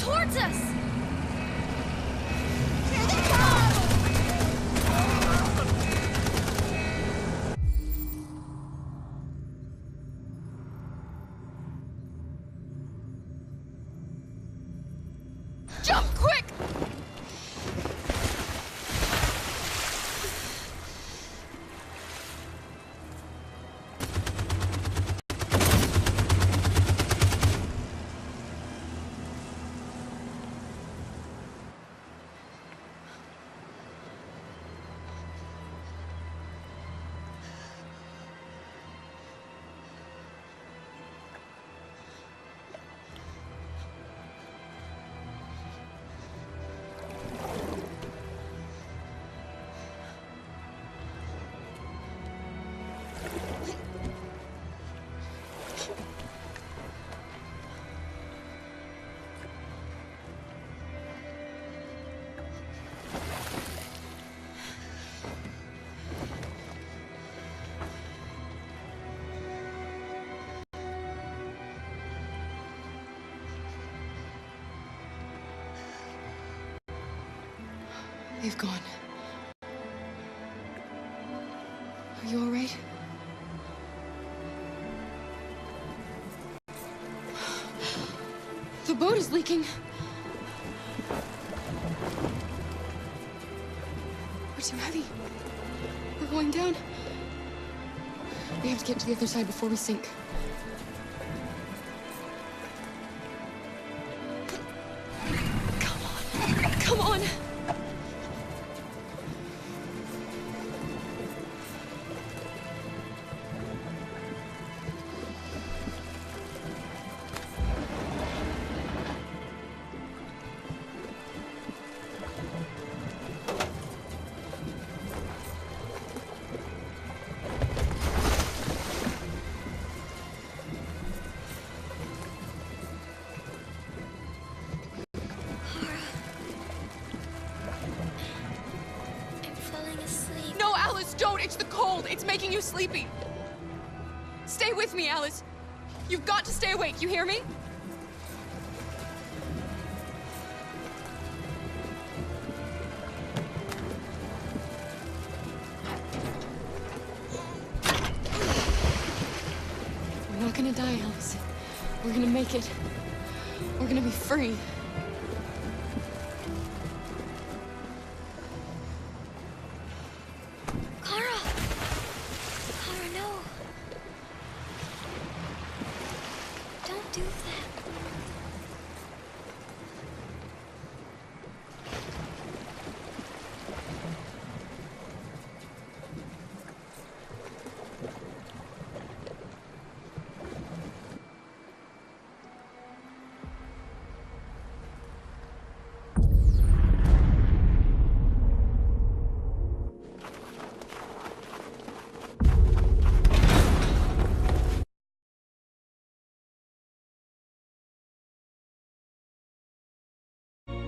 towards us! Here they come! Jump, quick! They've gone. Are you all right? The boat is leaking. We're too heavy. We're going down. We have to get to the other side before we sink. Come on. Come on. Don't! It's the cold! It's making you sleepy! Stay with me, Alice! You've got to stay awake, you hear me? We're not gonna die, Alice. We're gonna make it. We're gonna be free.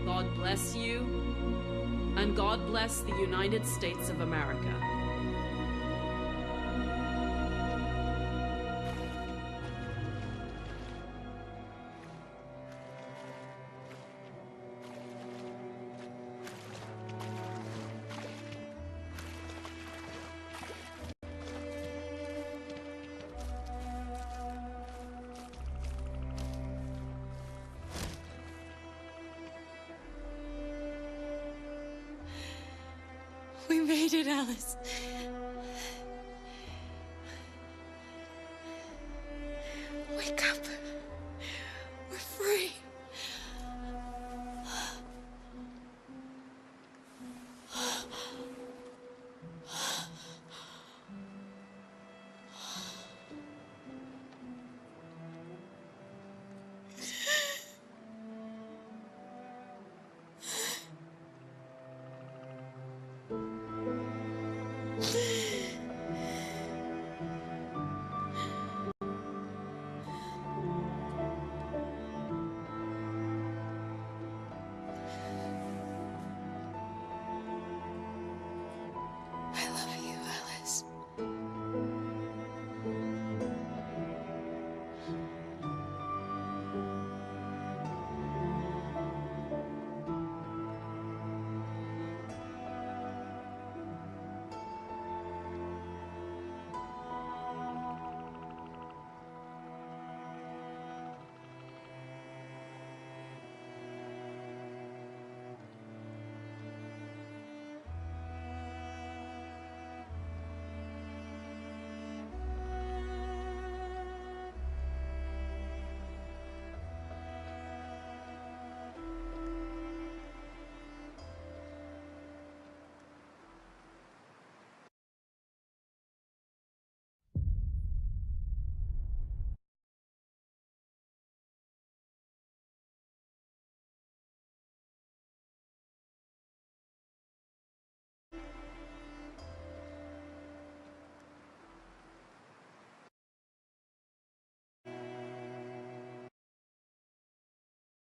God bless you, and God bless the United States of America. We made it, Alice.